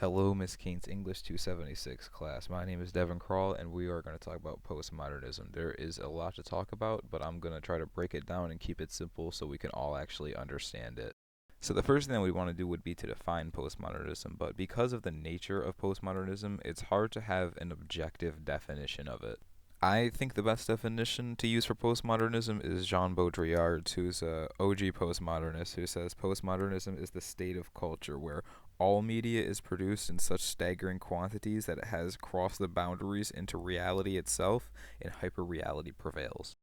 Hello, Miss Kane's English 276 class. My name is Devin Krall, and we are going to talk about postmodernism. There is a lot to talk about, but I'm going to try to break it down and keep it simple so we can all actually understand it. So the first thing that we want to do would be to define postmodernism, but because of the nature of postmodernism, it's hard to have an objective definition of it. I think the best definition to use for postmodernism is Jean Baudrillard's, who's a OG postmodernist, who says postmodernism is the state of culture where all media is produced in such staggering quantities that it has crossed the boundaries into reality itself, and hyperreality prevails.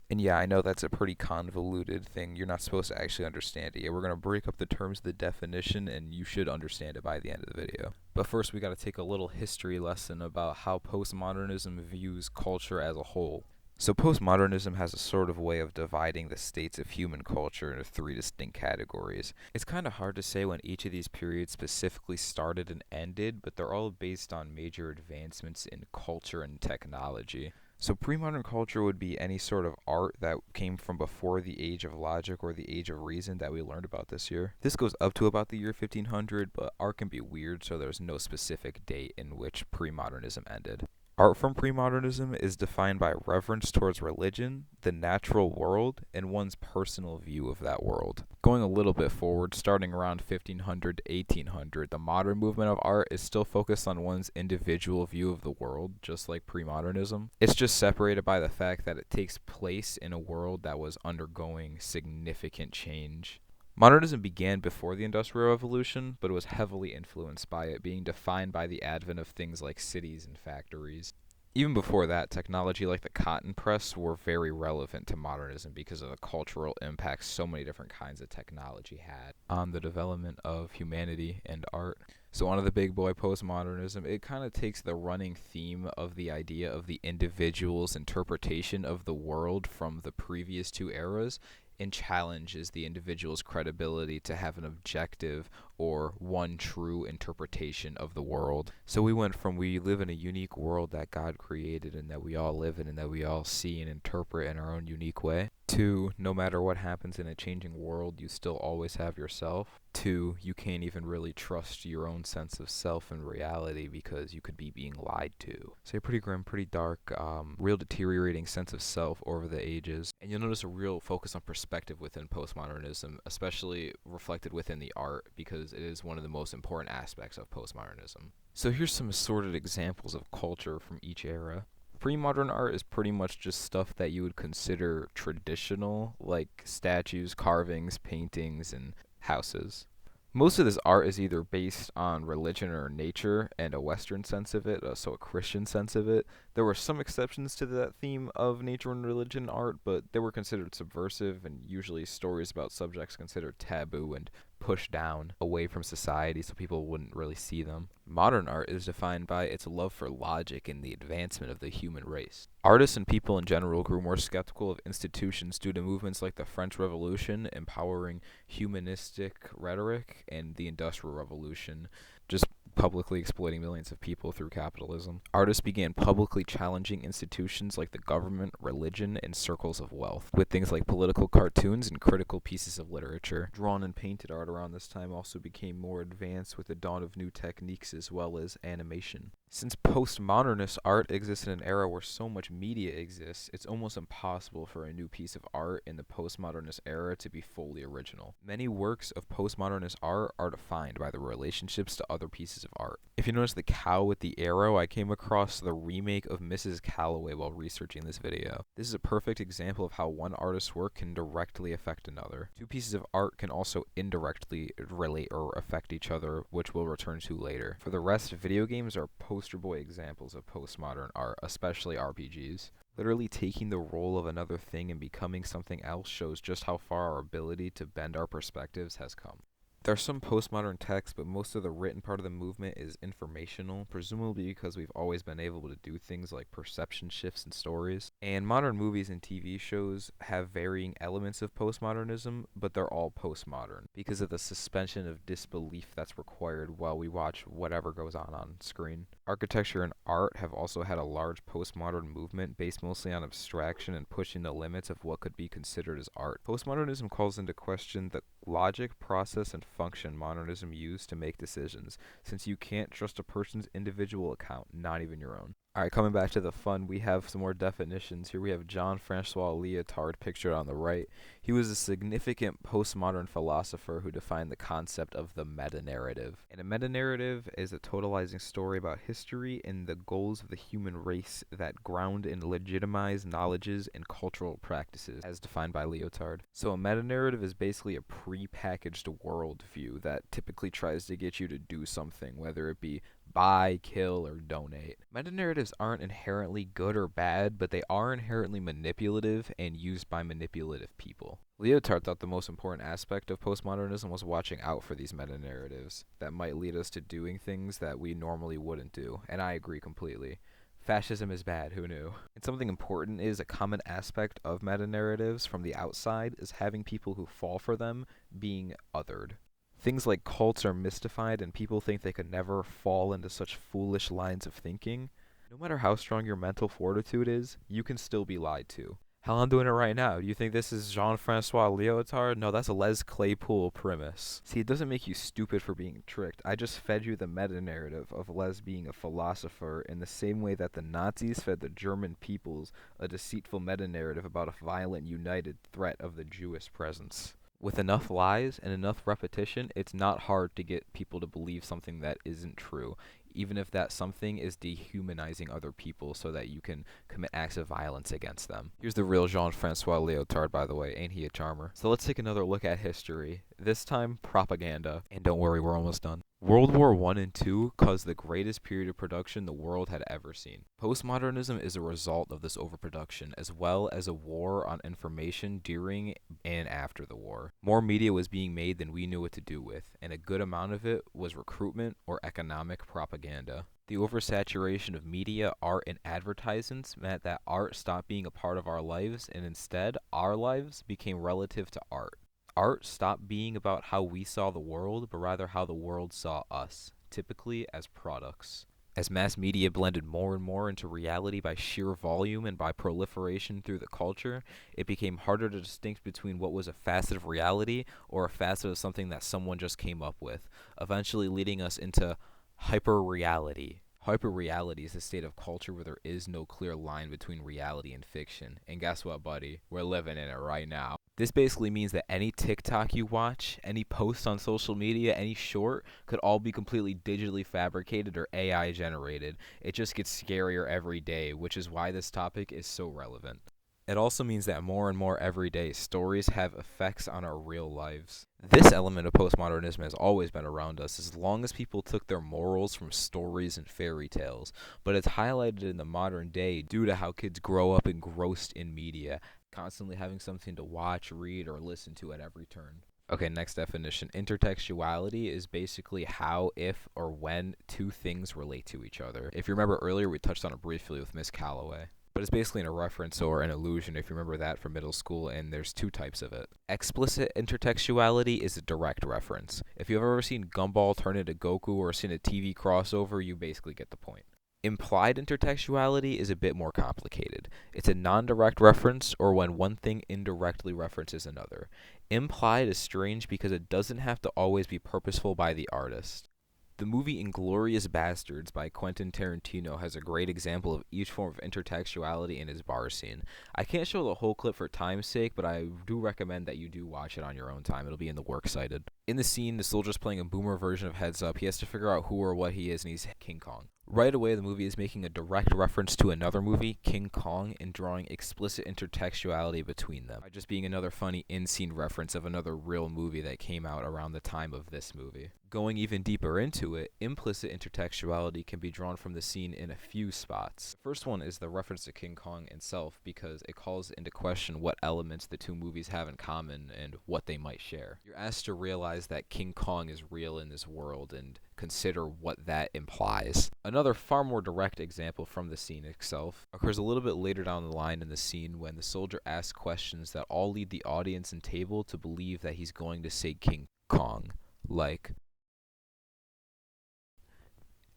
And yeah, I know that's a pretty convoluted thing. You're not supposed to actually understand it. Yeah, we're going to break up the terms of the definition, and you should understand it by the end of the video. But first, we got to take a little history lesson about how postmodernism views culture as a whole. So postmodernism has a sort of way of dividing the states of human culture into three distinct categories. It's kind of hard to say when each of these periods specifically started and ended, but they're all based on major advancements in culture and technology. So pre-modern culture would be any sort of art that came from before the age of logic or the age of reason that we learned about this year. This goes up to about the year 1500, but art can be weird, so there's no specific date in which pre-modernism ended. Art from pre-modernism is defined by reverence towards religion, the natural world, and one's personal view of that world. Going a little bit forward, starting around 1500 to 1800, the modern movement of art is still focused on one's individual view of the world, just like pre-modernism. It's just separated by the fact that it takes place in a world that was undergoing significant change. Modernism began before the Industrial Revolution, but it was heavily influenced by it, being defined by the advent of things like cities and factories. Even before that, technology like the cotton press were very relevant to modernism because of the cultural impact so many different kinds of technology had on the development of humanity and art. So on to the big boy postmodernism, it kind of takes the running theme of the idea of the individual's interpretation of the world from the previous two eras and challenges the individual's credibility to have an objective or one true interpretation of the world. So we went from we live in a unique world that God created and that we all live in and that we all see and interpret in our own unique way, to no matter what happens in a changing world, you still always have yourself, to you can't even really trust your own sense of self and reality because you could be being lied to. So a pretty grim, pretty dark, real deteriorating sense of self over the ages. And you'll notice a real focus on perspective within postmodernism, especially reflected within the art, because it is one of the most important aspects of postmodernism. So here's some assorted examples of culture from each era. Pre-modern art is pretty much just stuff that you would consider traditional, like statues, carvings, paintings, and houses. Most of this art is either based on religion or nature and a Western sense of it, so a Christian sense of it. There were some exceptions to that theme of nature and religion art, but they were considered subversive and usually stories about subjects considered taboo and pushed down away from society so people wouldn't really see them. Modern art is defined by its love for logic and the advancement of the human race. Artists and people in general grew more skeptical of institutions due to movements like the French Revolution, empowering humanistic rhetoric, and the Industrial Revolution, just publicly exploiting millions of people through capitalism. Artists began publicly challenging institutions like the government, religion, and circles of wealth, with things like political cartoons and critical pieces of literature. Drawn and painted art around this time also became more advanced with the dawn of new techniques as well as animation. Since postmodernist art exists in an era where so much media exists, it's almost impossible for a new piece of art in the postmodernist era to be fully original. Many works of postmodernist art are defined by the relationships to other pieces of art. If you notice the cow with the arrow, I came across the remake of Mrs. Calloway while researching this video. This is a perfect example of how one artist's work can directly affect another. Two pieces of art can also indirectly relate or affect each other, which we'll return to later. For the rest, video games are poster boy examples of postmodern art, especially RPGs. Literally taking the role of another thing and becoming something else shows just how far our ability to bend our perspectives has come. There are some postmodern texts, but most of the written part of the movement is informational, presumably because we've always been able to do things like perception shifts in stories. And modern movies and TV shows have varying elements of postmodernism, but they're all postmodern because of the suspension of disbelief that's required while we watch whatever goes on screen. Architecture and art have also had a large postmodern movement based mostly on abstraction and pushing the limits of what could be considered as art. Postmodernism calls into question the logic, process, and function modernism used to make decisions, since you can't trust a person's individual account, not even your own. Alright, coming back to the fun, we have some more definitions. Here we have Jean-Francois Lyotard pictured on the right. He was a significant postmodern philosopher who defined the concept of the meta-narrative. And a meta-narrative is a totalizing story about history and the goals of the human race that ground in legitimized knowledges and cultural practices, as defined by Lyotard. So a meta-narrative is basically a pre-packaged worldview that typically tries to get you to do something, whether it be buy, kill, or donate. Meta-narratives aren't inherently good or bad, but they are inherently manipulative and used by manipulative people. Lyotard thought the most important aspect of postmodernism was watching out for these meta-narratives that might lead us to doing things that we normally wouldn't do, and I agree completely. Fascism is bad, who knew? And something important is a common aspect of meta-narratives from the outside is having people who fall for them being othered. Things like cults are mystified and people think they could never fall into such foolish lines of thinking. No matter how strong your mental fortitude is, you can still be lied to. Hell, I'm doing it right now. Do you think this is Jean-Francois Lyotard? No, that's a Les Claypool premise. See, it doesn't make you stupid for being tricked. I just fed you the meta-narrative of Les being a philosopher in the same way that the Nazis fed the German peoples a deceitful meta-narrative about a violent, united threat of the Jewish presence. With enough lies and enough repetition, it's not hard to get people to believe something that isn't true, even if that something is dehumanizing other people so that you can commit acts of violence against them. Here's the real Jean-Francois Lyotard, by the way. Ain't he a charmer? So let's take another look at history. This time, propaganda. And don't worry, we're almost done. World War I and II caused the greatest period of production the world had ever seen. Postmodernism is a result of this overproduction, as well as a war on information during and after the war. More media was being made than we knew what to do with, and a good amount of it was recruitment or economic propaganda. The oversaturation of media, art, and advertisements meant that art stopped being a part of our lives, and instead, our lives became relative to art. Art stopped being about how we saw the world, but rather how the world saw us, typically as products. As mass media blended more and more into reality by sheer volume and by proliferation through the culture, it became harder to distinguish between what was a facet of reality or a facet of something that someone just came up with, eventually leading us into hyperreality. Hyperreality is a state of culture where there is no clear line between reality and fiction. And guess what, buddy? We're living in it right now. This basically means that any TikTok you watch, any post on social media, any short could all be completely digitally fabricated or AI generated. It just gets scarier every day, which is why this topic is so relevant. It also means that more and more everyday stories have effects on our real lives. This element of postmodernism has always been around us as long as people took their morals from stories and fairy tales, but it's highlighted in the modern day due to how kids grow up engrossed in media, constantly having something to watch, read, or listen to at every turn. Okay, next definition. Intertextuality is basically how, if, or when two things relate to each other. If you remember earlier, we touched on it briefly with Miss Calloway. But it's basically a reference or an allusion, if you remember that from middle school, and there's two types of it. Explicit intertextuality is a direct reference. If you've ever seen Gumball turn into Goku or seen a TV crossover, you basically get the point. Implied intertextuality is a bit more complicated. It's a non-direct reference, or when one thing indirectly references another. Implied is strange because it doesn't have to always be purposeful by the artist. The movie Inglourious Basterds by Quentin Tarantino has a great example of each form of intertextuality in his bar scene. I can't show the whole clip for time's sake, but I do recommend that you do watch it on your own time. It'll be in the works cited. In the scene, the soldier's playing a boomer version of Heads Up. He has to figure out who or what he is, and he's King Kong. Right away, the movie is making a direct reference to another movie, King Kong, and drawing explicit intertextuality between them, by just being another funny in-scene reference of another real movie that came out around the time of this movie. Going even deeper into it, implicit intertextuality can be drawn from the scene in a few spots. The first one is the reference to King Kong itself, because it calls into question what elements the two movies have in common and what they might share. You're asked to realize that King Kong is real in this world and consider what that implies. Another far more direct example from the scene itself occurs a little bit later down the line in the scene when the soldier asks questions that all lead the audience and table to believe that he's going to say King Kong, like,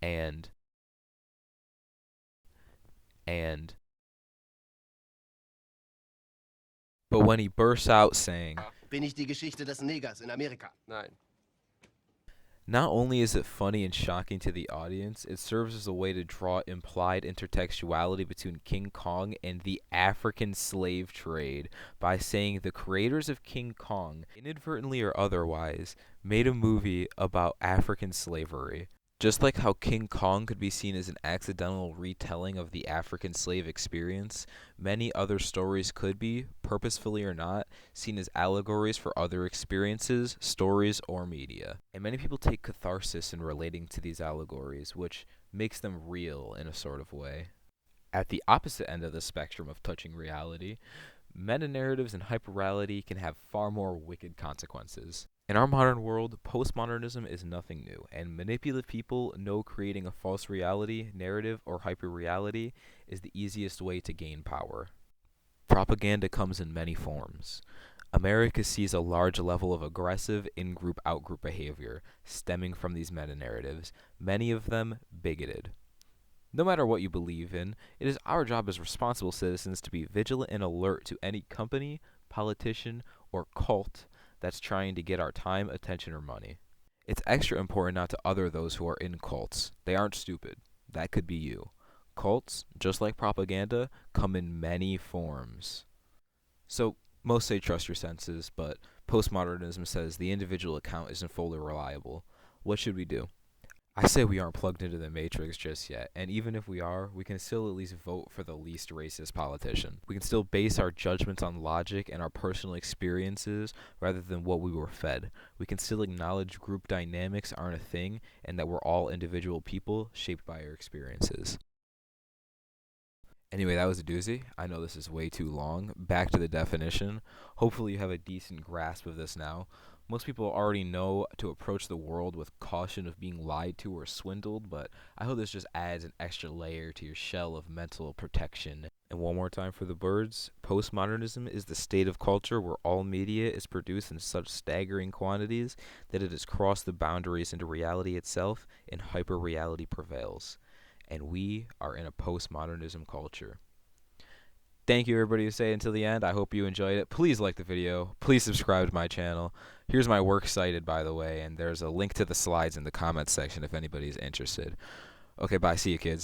and, but when he bursts out saying, Bin ich die Geschichte des Negers in Amerika? Nein. Not only is it funny and shocking to the audience, it serves as a way to draw implied intertextuality between King Kong and the African slave trade by saying the creators of King Kong, inadvertently or otherwise, made a movie about African slavery. Just like how King Kong could be seen as an accidental retelling of the African slave experience, many other stories could be, purposefully or not, seen as allegories for other experiences, stories, or media. And many people take catharsis in relating to these allegories, which makes them real in a sort of way. At the opposite end of the spectrum of touching reality, meta-narratives and hyperreality can have far more wicked consequences. In our modern world, postmodernism is nothing new, and manipulative people know creating a false reality, narrative, or hyperreality is the easiest way to gain power. Propaganda comes in many forms. America sees a large level of aggressive in-group out-group behavior stemming from these meta-narratives, many of them bigoted. No matter what you believe in, it is our job as responsible citizens to be vigilant and alert to any company, politician, or cult that's trying to get our time, attention, or money. It's extra important not to other those who are in cults. They aren't stupid. That could be you. Cults, just like propaganda, come in many forms. So, most say trust your senses, but postmodernism says the individual account isn't fully reliable. What should we do? I say we aren't plugged into the matrix just yet, and even if we are, we can still at least vote for the least racist politician. We can still base our judgments on logic and our personal experiences rather than what we were fed. We can still acknowledge group dynamics aren't a thing and that we're all individual people shaped by our experiences. Anyway, that was a doozy. I know this is way too long. Back to the definition. Hopefully you have a decent grasp of this now. Most people already know to approach the world with caution of being lied to or swindled, but I hope this just adds an extra layer to your shell of mental protection. And one more time for the birds, postmodernism is the state of culture where all media is produced in such staggering quantities that it has crossed the boundaries into reality itself and hyperreality prevails. And we are in a postmodernism culture. Thank you everybody who stayed until the end. I hope you enjoyed it. Please like the video. Please subscribe to my channel. Here's my works cited, by the way, and there's a link to the slides in the comments section if anybody's interested. Okay, bye. See you, kids.